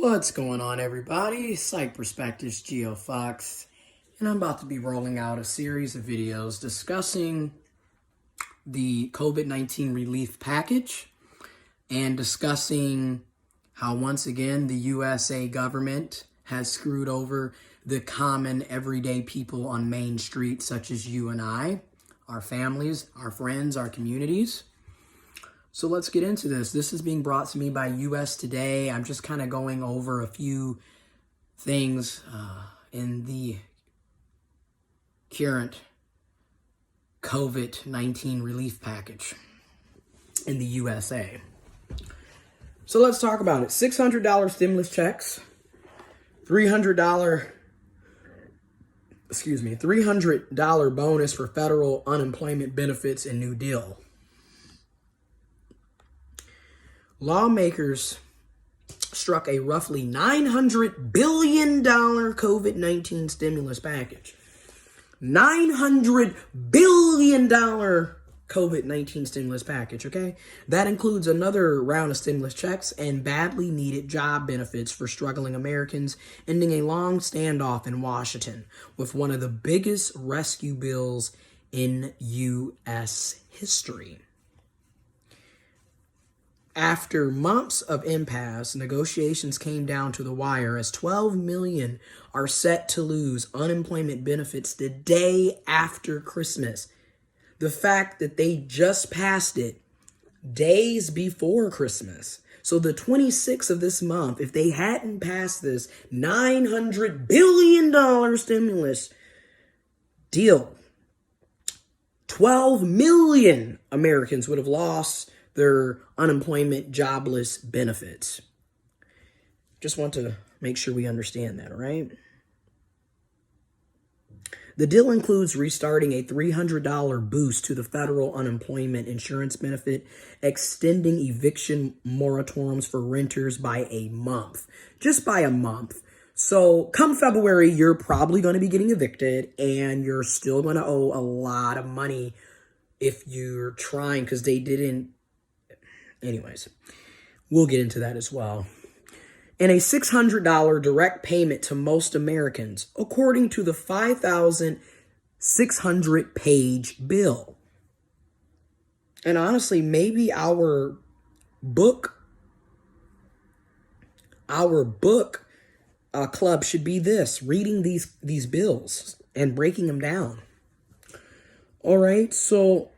What's going on, everybody? Psych Perspectives, giofvcks, and I'm about to be rolling out a series of videos discussing the COVID-19 relief package and discussing how once again the USA government has screwed over the common everyday people on Main Street, such as you and I, our families, our friends, our communities. So let's get into this. This is being brought to me by US Today. I'm just kind of going over a few things in the current COVID-19 relief package in the USA. So let's talk about it. $600 stimulus checks, $300 bonus for federal unemployment benefits and New Deal. Lawmakers struck a roughly $900 billion COVID-19 stimulus package. $900 billion COVID-19 stimulus package, okay? That includes another round of stimulus checks and badly needed job benefits for struggling Americans, ending a long standoff in Washington with one of the biggest rescue bills in U.S. history. After months of impasse, negotiations came down to the wire as 12 million are set to lose unemployment benefits the day after Christmas. The fact that they just passed it days before Christmas. So the 26th of this month, if they hadn't passed this $900 billion stimulus deal, 12 million Americans would have lost their unemployment jobless benefits. Just want to make sure we understand that, all right? The deal includes restarting a $300 boost to the federal unemployment insurance benefit, extending eviction moratoriums for renters by a month, just by a month. So come February, you're probably going to be getting evicted and you're still going to owe a lot of money if you're trying, because they didn't. Anyways, we'll get into that as well. And a $600 direct payment to most Americans, according to the 5,600-page bill. And honestly, maybe our book club should be this, reading these bills and breaking them down. All right, so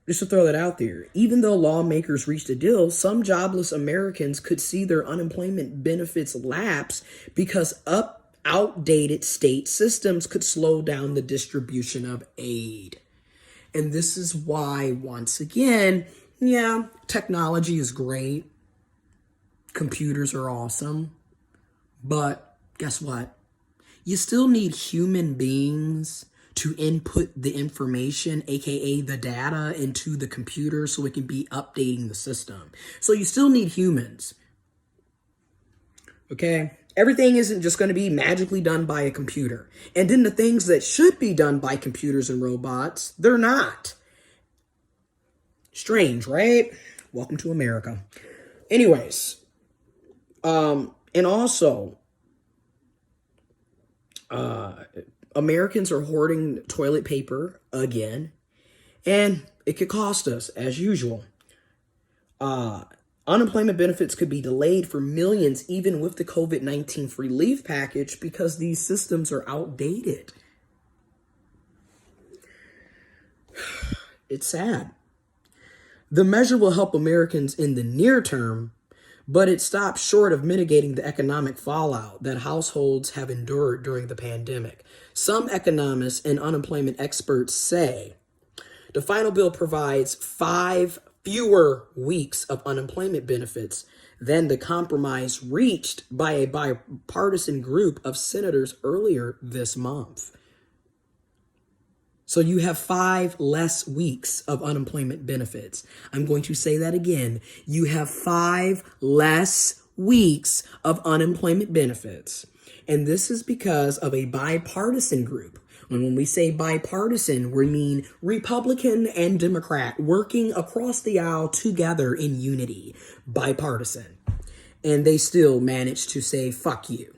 just to throw that out there, even though lawmakers reached a deal, some jobless Americans could see their unemployment benefits lapse because outdated state systems could slow down the distribution of aid. And this is why, once again, yeah, technology is great. Computers are awesome. But guess what? You still need human beings to input the information, aka the data, into the computer so it can be updating the system. So you still need humans. Okay? Everything isn't just going to be magically done by a computer. And then the things that should be done by computers and robots, they're not. Strange, right? Welcome to America. Anyways, and also, Americans are hoarding toilet paper again, and it could cost us, as usual. Unemployment benefits could be delayed for millions, even with the COVID-19 relief package, because these systems are outdated. It's sad. The measure will help Americans in the near term, but it stops short of mitigating the economic fallout that households have endured during the pandemic. Some economists and unemployment experts say the final bill provides 5 fewer weeks of unemployment benefits than the compromise reached by a bipartisan group of senators earlier this month. So you have 5 less weeks of unemployment benefits. I'm going to say that again. You have 5 less weeks of unemployment benefits. And this is because of a bipartisan group. And when we say bipartisan, we mean Republican and Democrat working across the aisle together in unity. Bipartisan. and they still managed to say, fuck you.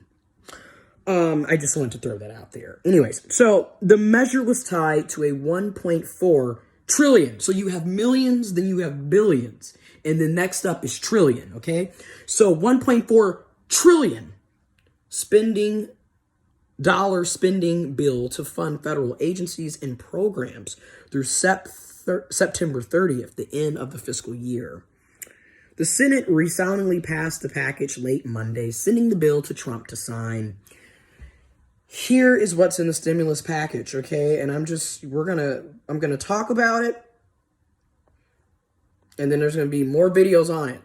I just wanted to throw that out there. Anyways, so the measure was tied to a 1.4 trillion. So you have millions, then you have billions. And then next up is trillion, okay? So 1.4 trillion spending bill to fund federal agencies and programs through September 30th, the end of the fiscal year. The Senate resoundingly passed the package late Monday, sending the bill to Trump to sign. Here is what's in the stimulus package, okay? And I'm gonna talk about it, and then there's gonna be more videos on it.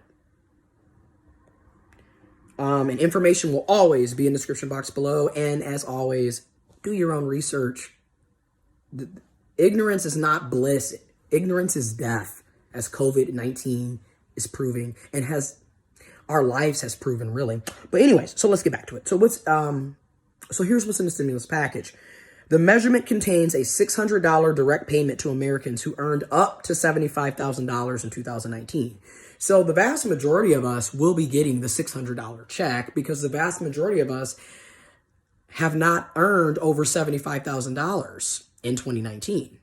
And information will always be in the description box below. And as always, do your own research. Ignorance is not bliss. Ignorance is death, as COVID-19 is proving, and our lives has proven, really. But anyways, so let's get back to it. So here's what's in the stimulus package. The measurement contains a $600 direct payment to Americans who earned up to $75,000 in 2019. So the vast majority of us will be getting the $600 check because the vast majority of us have not earned over $75,000 in 2019.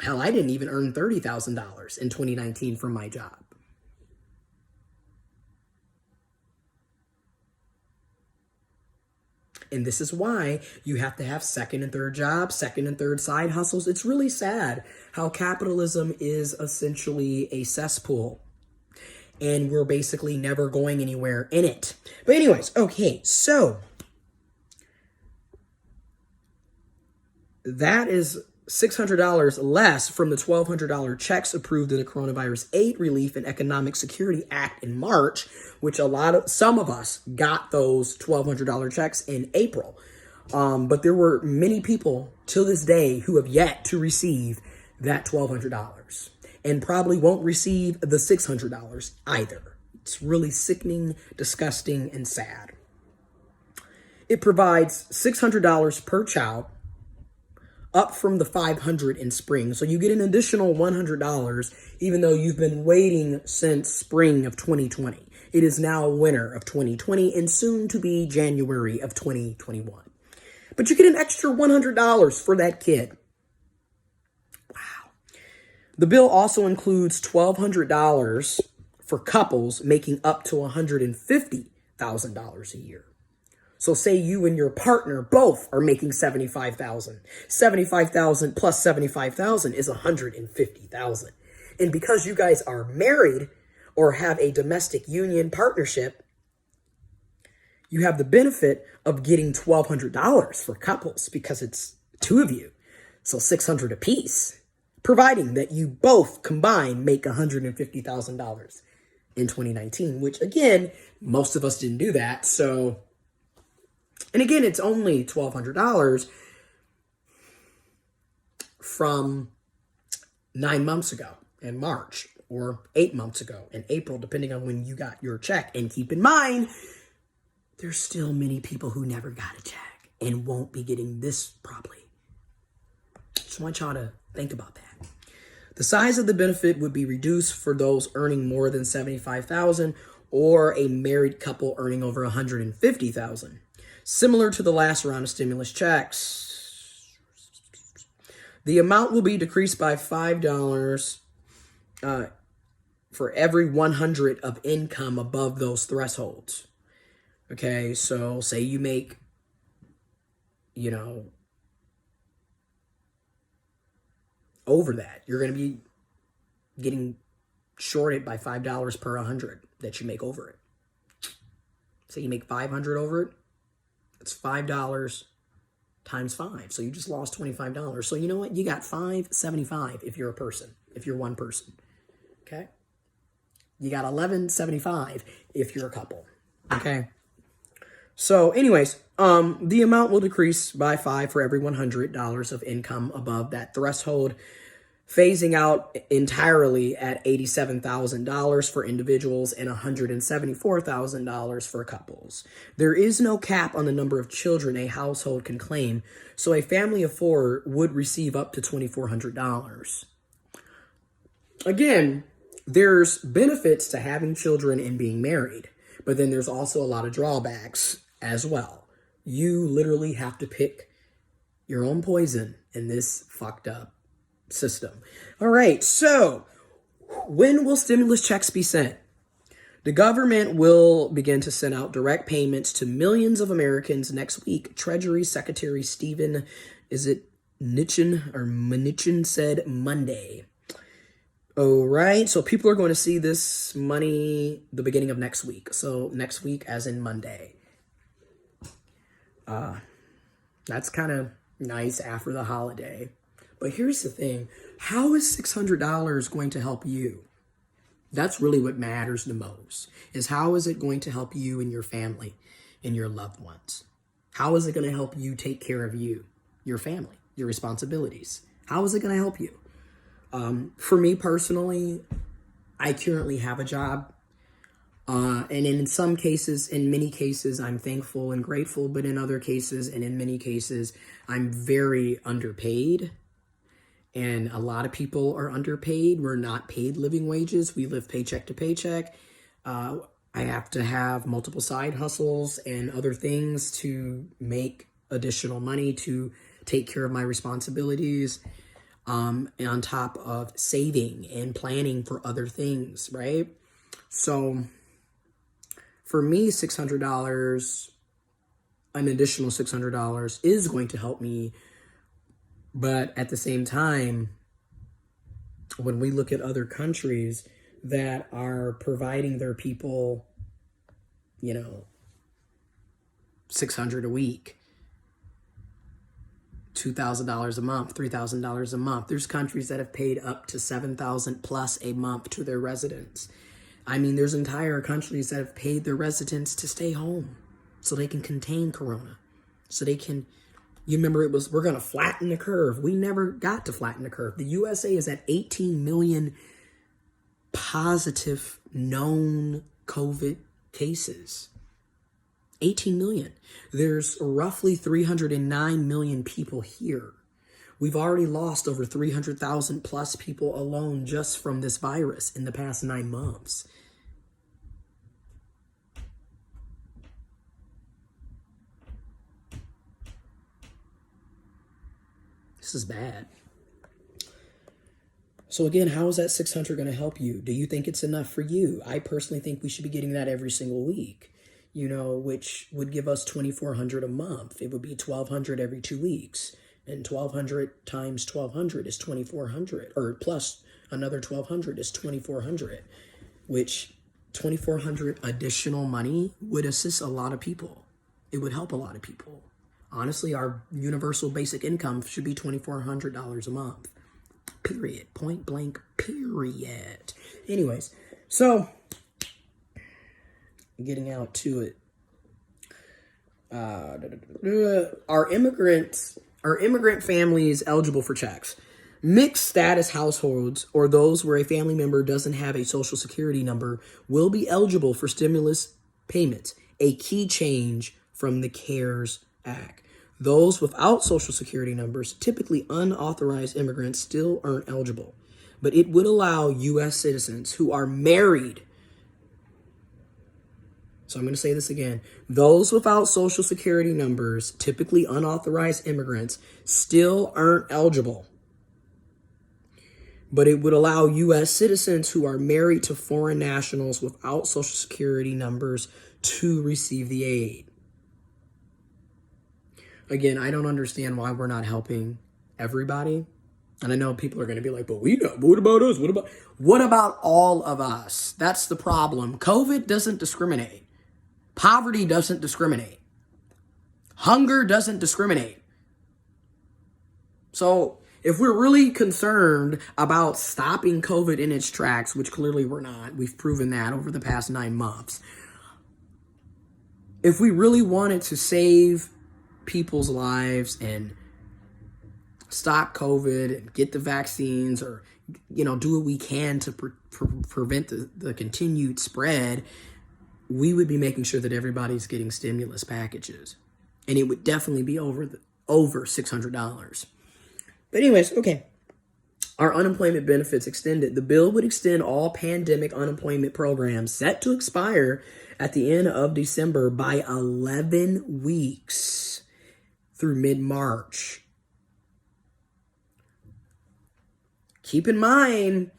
Hell, I didn't even earn $30,000 in 2019 from my job. And this is why you have to have second and third jobs, second and third side hustles. It's really sad how capitalism is essentially a cesspool. And we're basically never going anywhere in it. But anyways, okay, so that is $600 less from the $1,200 checks approved in the Coronavirus Aid, Relief, and Economic Security Act in March, which some of us got those $1,200 checks in April. But there were many people till this day who have yet to receive that $1,200 and probably won't receive the $600 either. It's really sickening, disgusting, and sad. It provides $600 per child, up from the $500 in spring. So you get an additional $100, even though you've been waiting since spring of 2020. It is now winter of 2020 and soon to be January of 2021. But you get an extra $100 for that kid. Wow. The bill also includes $1,200 for couples making up to $150,000 a year. So say you and your partner both are making $75,000. $75,000 plus $75,000 is $150,000. And because you guys are married or have a domestic union partnership, you have the benefit of getting $1,200 for couples because it's two of you. So $600 apiece, providing that you both combined make $150,000 in 2019, which again, most of us didn't do that. So, and again, it's only $1,200 from 9 months ago in March or 8 months ago in April, depending on when you got your check. And keep in mind, there's still many people who never got a check and won't be getting this probably. Just want y'all to think about that. The size of the benefit would be reduced for those earning more than $75,000 or a married couple earning over $150,000. Similar to the last round of stimulus checks, the amount will be decreased by $5 for every 100 of income above those thresholds. Okay, so say you make, over that, you're going to be getting shorted by $5 per 100 that you make over it. Say you make 500 over it. It's $5 times 5. So you just lost $25. So you know what? You got $5.75 if you're a person, if you're one person. Okay? You got $11.75 if you're a couple. Okay? So anyways, the amount will decrease by $5 for every $100 of income above that threshold, phasing out entirely at $87,000 for individuals and $174,000 for couples. There is no cap on the number of children a household can claim, so a family of 4 would receive up to $2,400. Again, There's benefits to having children and being married, but then there's also a lot of drawbacks as well. You literally have to pick your own poison in this fucked up system. All right, so when will stimulus checks be sent? The government will begin to send out direct payments to millions of Americans next week. Treasury Secretary Stephen, Mnuchin said Monday. All right, so people are going to see this money the beginning of next week. So next week as in Monday. That's kind of nice after the holiday. But here's the thing. How is $600 going to help you? That's really what matters the most, is how is it going to help you and your family and your loved ones? How is it going to help you take care of you, your family, your responsibilities? How is it going to help you? For me personally, I currently have a job. And in some cases, in many cases, I'm thankful and grateful. But in other cases, and in many cases, I'm very underpaid. And a lot of people are underpaid. We're not paid living wages. We live paycheck to paycheck. I have to have multiple side hustles and other things to make additional money to take care of my responsibilities. And on top of saving and planning for other things, right? So for me, $600, an additional $600 is going to help me. But at the same time, when we look at other countries that are providing their people, $600 a week, $2,000 a month, $3,000 a month. There's countries that have paid up to $7,000 plus a month to their residents. I mean, there's entire countries that have paid their residents to stay home so they can contain corona. So they can, you remember we're going to flatten the curve. We never got to flatten the curve. The USA is at 18 million positive known COVID cases. 18 million. There's roughly 309 million people here. We've already lost over 300,000 plus people alone just from this virus in the past 9 months. This is bad. So again, how is that 600 going to help you? Do you think it's enough for you? I personally think we should be getting that every single week. Which would give us $2,400 a month. It would be $1,200 every 2 weeks. And 1,200 times 1,200 is 2,400. Or plus another 1,200 is 2,400. Which 2,400 additional money would assist a lot of people. It would help a lot of people. Honestly, our universal basic income should be $2,400 a month. Period. Point blank, period. Anyways, so getting out to it. Are immigrant families eligible for checks? Mixed status households or those where a family member doesn't have a social security number will be eligible for stimulus payments, a key change from the CARES Act. Those without social security numbers, typically unauthorized immigrants, still aren't eligible. But it would allow U.S. citizens who are married. So I'm going to say this again. Those without social security numbers, typically unauthorized immigrants, still aren't eligible. But it would allow U.S. citizens who are married to foreign nationals without social security numbers to receive the aid. Again, I don't understand why we're not helping everybody. And I know people are going to be like, but what about us? What about all of us? That's the problem. COVID doesn't discriminate. Poverty doesn't discriminate. Hunger doesn't discriminate. So if we're really concerned about stopping COVID in its tracks, which clearly we're not, we've proven that over the past 9 months. If we really wanted to save people's lives and stop COVID and get the vaccines or, do what we can to prevent the continued spread, we would be making sure that everybody's getting stimulus packages. And it would definitely be over $600. But anyways, okay. are unemployment benefits extended. The bill would extend all pandemic unemployment programs set to expire at the end of December by 11 weeks through mid-March. Keep in mind,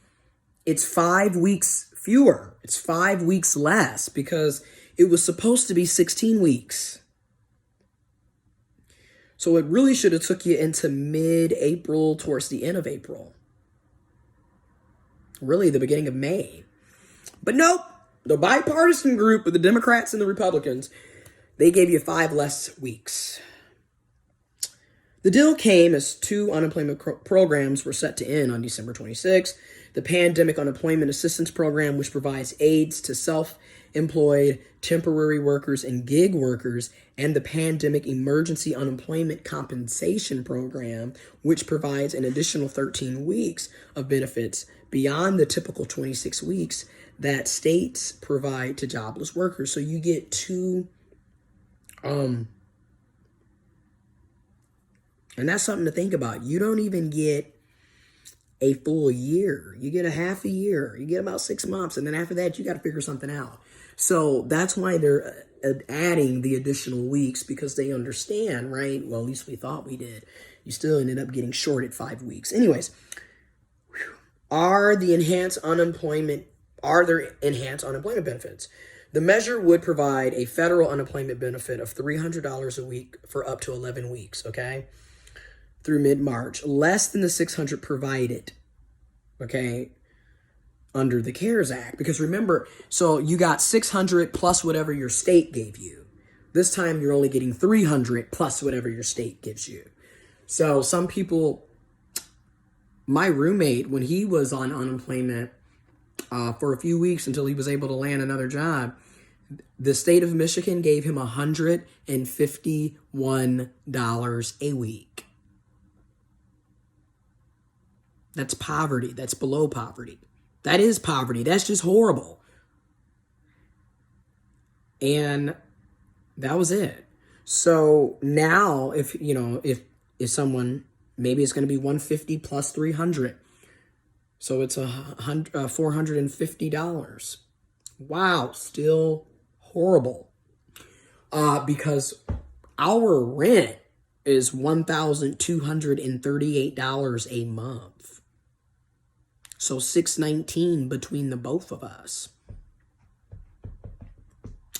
it's 5 weeks fewer. It's 5 weeks less because it was supposed to be 16 weeks. So it really should have took you into mid-April, towards the end of April. Really, the beginning of May. But nope, the bipartisan group of the Democrats and the Republicans, they gave you 5 less weeks. The deal came as 2 unemployment programs were set to end on December 26. The Pandemic Unemployment Assistance Program, which provides aids to self-employed, temporary workers, and gig workers, and the Pandemic Emergency Unemployment Compensation Program, which provides an additional 13 weeks of benefits beyond the typical 26 weeks that states provide to jobless workers. So you get 2, and that's something to think about. You don't even get a full year. You get a half a year. You get about 6 months. And then after that, you got to figure something out. So that's why they're adding the additional weeks, because they understand, right? Well, at least we thought we did. You still ended up getting shorted 5 weeks. Anyways, are there enhanced unemployment benefits? The measure would provide a federal unemployment benefit of $300 a week for up to 11 weeks, okay? Through mid-March, less than the $600 provided, okay, under the CARES Act. Because remember, so you got $600 plus whatever your state gave you. This time you're only getting $300 plus whatever your state gives you. So some people, my roommate, when he was on unemployment for a few weeks until he was able to land another job, the state of Michigan gave him $151 a week. That's poverty. That's below poverty. That is poverty. That's just horrible. And that was it. So now if someone, maybe it's going to be 150 plus 300. So it's $450. Wow. Still horrible. Because our rent is $1,238 a month. So $619 between the both of us.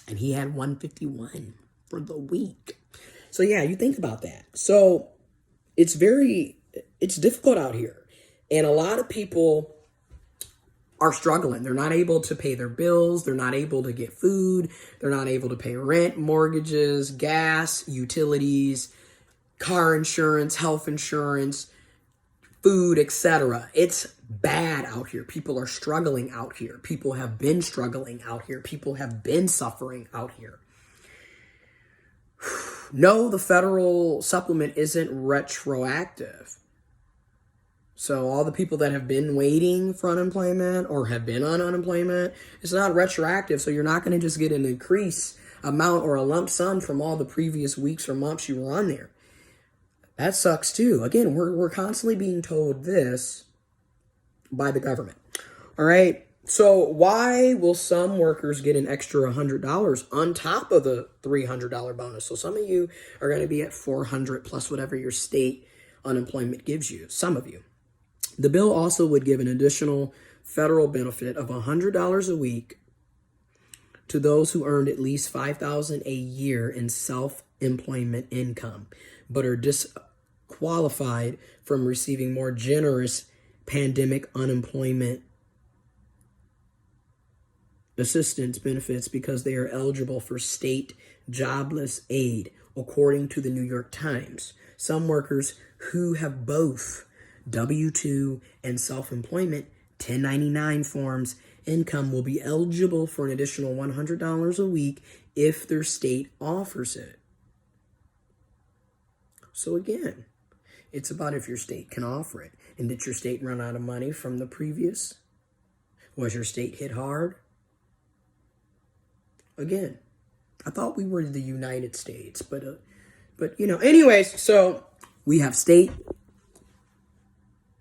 And he had $151 for the week. So yeah, you think about that. So it's difficult out here. And a lot of people are struggling. They're not able to pay their bills. They're not able to get food. They're not able to pay rent, mortgages, gas, utilities, car insurance, health insurance, food, etc. It's bad out here. People are struggling out here. People have been struggling out here. People have been suffering out here. No, the federal supplement isn't retroactive. So all the people that have been waiting for unemployment or have been on unemployment, it's not retroactive. So you're not going to just get an increased amount or a lump sum from all the previous weeks or months you were on there. That sucks too. Again, we're constantly being told this by the government. All right. So why will some workers get an extra $100 on top of the $300 bonus? So some of you are going to be at $400 plus whatever your state unemployment gives you. Some of you. The bill also would give an additional federal benefit of $100 a week to those who earned at least $5,000 a year in self-employment income, but are disqualified from receiving more generous pandemic unemployment assistance benefits because they are eligible for state jobless aid, according to the New York Times. Some workers who have both W-2 and self-employment 1099 forms income will be eligible for an additional $100 a week if their state offers it. So again, it's about if your state can offer it. And did your state run out of money from the previous? Was your state hit hard? Again, I thought we were the United States, but anyways, so we have state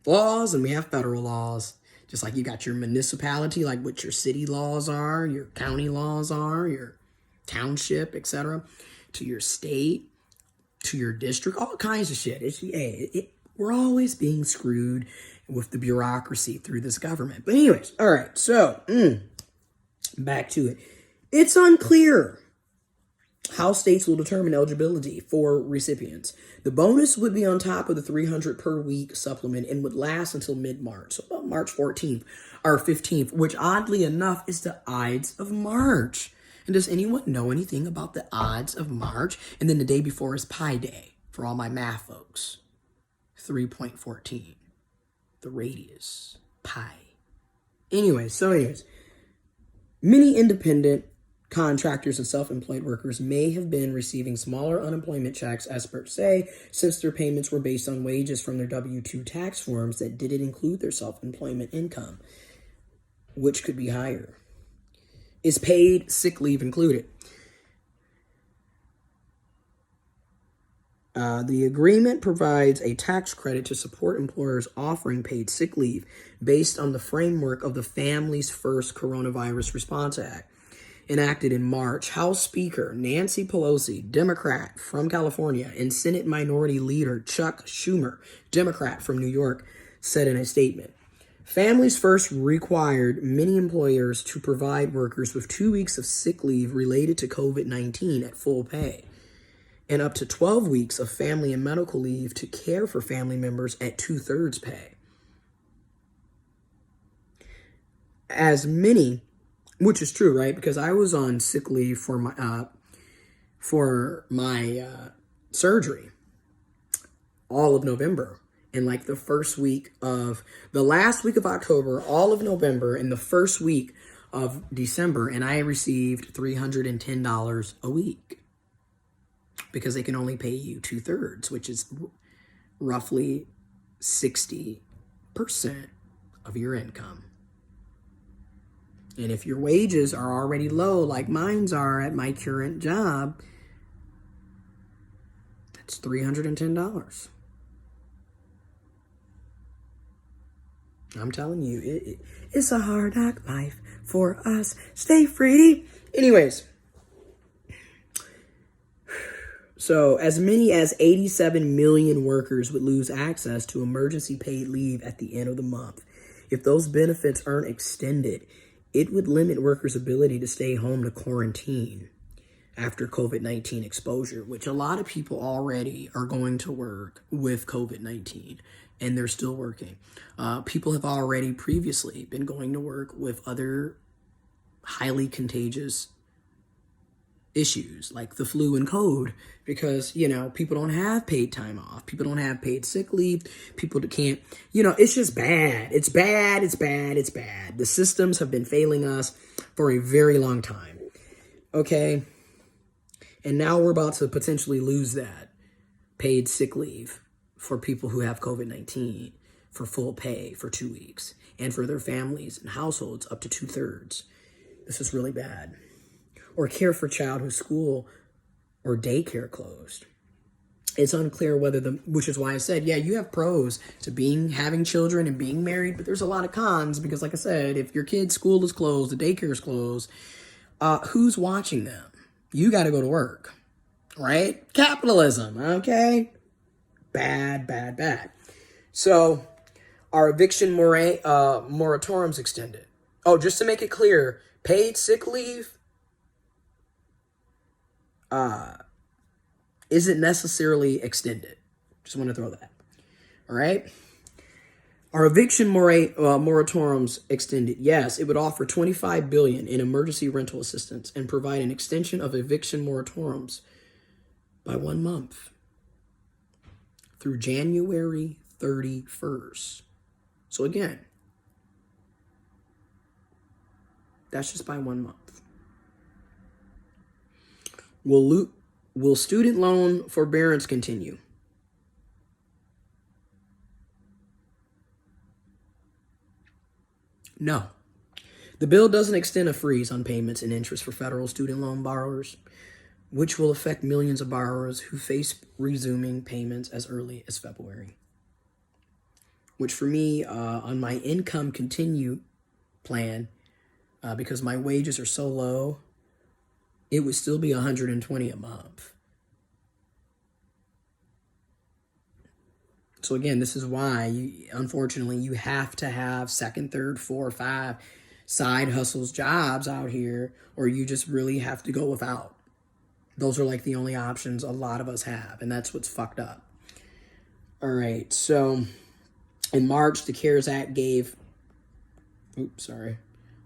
laws and we have federal laws. Just like you got your municipality, like what your city laws are, your county laws are, your township, etc., to your state, to your district, all kinds of shit. We're always being screwed with the bureaucracy through this government. But anyways, all right, so back to it. It's unclear how states will determine eligibility for recipients. The bonus would be on top of the $300 per week supplement and would last until mid-March, so about March 14th or 15th, which oddly enough is the Ides of March. And does anyone know anything about the Ides of March? And then the day before is Pi Day for all my math folks. 3.14. The radius. Pi. Anyways, many independent contractors and self-employed workers may have been receiving smaller unemployment checks, experts say, since their payments were based on wages from their W-2 tax forms that didn't include their self-employment income, which could be higher. Is paid sick leave included? The agreement provides a tax credit to support employers offering paid sick leave based on the framework of the Families First Coronavirus Response Act, enacted in March. House Speaker Nancy Pelosi, Democrat from California, and Senate Minority Leader Chuck Schumer, Democrat from New York, said in a statement, Families First required many employers to provide workers with 2 weeks of sick leave related to COVID-19 at full pay, and up to 12 weeks of family and medical leave to care for family members at 2/3 pay. As many, which is true, right? Because I was on sick leave for my surgery all of November. And like the last week of October, all of November, and the first week of December, and I received $310 a week because they can only pay you 2/3, which is roughly 60% of your income. And if your wages are already low, like mine's are at my current job, that's $310. I'm telling you, it's a hard knock life for us. Stay free. Anyways, so as many as 87 million workers would lose access to emergency paid leave at the end of the month. If those benefits aren't extended, it would limit workers' ability to stay home to quarantine after COVID-19 exposure, which a lot of people already are going to work with COVID-19, and they're still working. People have already previously been going to work with other highly contagious issues like the flu and COVID, because, people don't have paid time off. People don't have paid sick leave. People can't, it's just bad. It's bad. It's bad. It's bad. The systems have been failing us for a very long time. Okay. And now we're about to potentially lose that paid sick leave for people who have COVID-19 for full pay for 2 weeks, and for their families and households up to 2/3. This is really bad. Or care for child whose school or daycare closed. It's unclear whether which is why I said, yeah, you have pros to having children and being married, but there's a lot of cons because, like I said, if your kid's school is closed, the daycare is closed, who's watching them? You got to go to work, right? Capitalism, okay? Bad, bad, bad. So, are eviction moratoriums extended? Oh, just to make it clear, paid sick leave isn't necessarily extended. Just want to throw that. All right. Are eviction moratoriums extended? Yes, it would offer $25 billion in emergency rental assistance and provide an extension of eviction moratoriums by 1 month through January 31st. So again, that's just by 1 month. Will student loan forbearance continue? No. The bill doesn't extend a freeze on payments and interest for federal student loan borrowers, which will affect millions of borrowers who face resuming payments as early as February. which for me, on my income continue plan, because my wages are so low, it would still be $120 a month. So again, this is why, unfortunately, you have to have second, third, four, five side hustles, jobs out here, or you just really have to go without. Those are like the only options a lot of us have, and that's what's fucked up. All right, so in March, the CARES Act gave,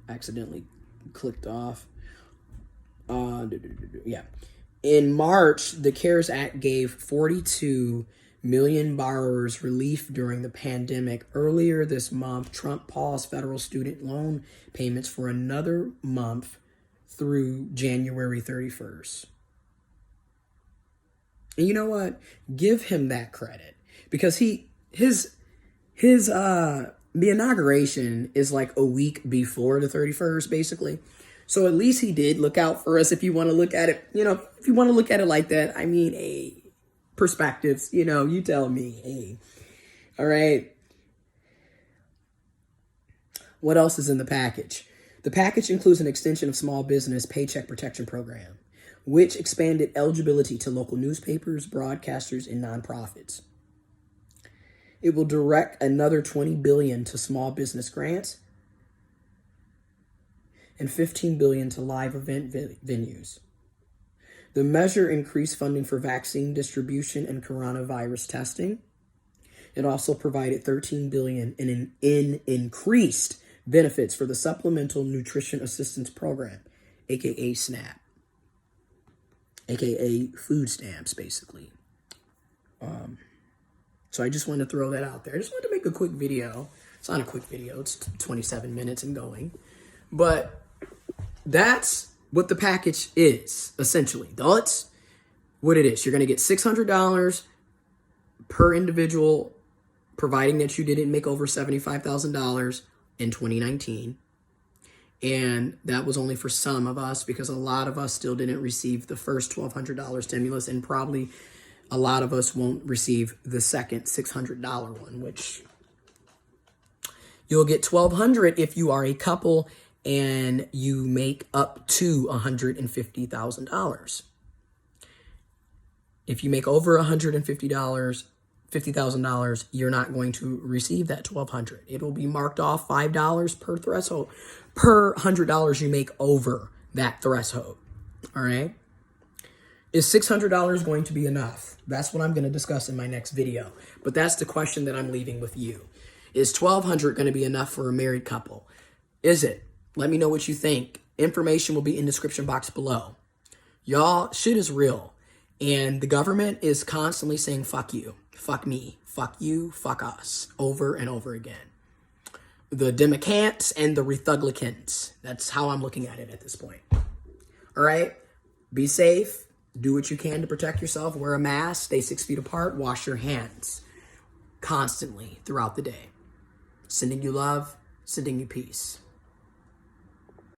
accidentally clicked off. In March, the CARES Act gave 42 million borrowers relief during the pandemic. Earlier this month, Trump paused federal student loan payments for another month through January 31st. And you know what? Give him that credit, because his the inauguration is like a week before the 31st, basically. So at least he did look out for us. If you want to look at it, if you want to look at it like that, I mean, perspectives, you tell me, all right. What else is in the package? The package includes an extension of small business paycheck protection program, which expanded eligibility to local newspapers, broadcasters, and nonprofits. It will direct another $20 billion to small business grants and $15 billion to live event venues. The measure increased funding for vaccine distribution and coronavirus testing. It also provided $13 billion in increased benefits for the Supplemental Nutrition Assistance Program, aka SNAP, aka food stamps, basically. So I just wanted to throw that out there. I just wanted to make a quick video. It's not a quick video. It's 27 minutes and going. But that's what the package is, essentially. That's what it is. You're going to get $600 per individual, providing that you didn't make over $75,000 in 2019. And that was only for some of us, because a lot of us still didn't receive the first $1,200 stimulus, and probably a lot of us won't receive the second $600 one, which you'll get $1,200 if you are a couple and you make up to $150,000. If you make over $50,000, you're not going to receive that $1,200. It will be marked off $5 per threshold, per $100 you make over that threshold. All right. Is $600 going to be enough? That's what I'm going to discuss in my next video. But that's the question that I'm leaving with you. Is $1,200 going to be enough for a married couple? Is it? Let me know what you think. Information will be in the description box below. Y'all, shit is real. And the government is constantly saying, fuck you, fuck me, fuck you, fuck us, over and over again. The Democrats and the Republicans. That's how I'm looking at it at this point. All right? Be safe. Do what you can to protect yourself. Wear a mask. Stay 6 feet apart. Wash your hands constantly throughout the day. Sending you love. Sending you peace.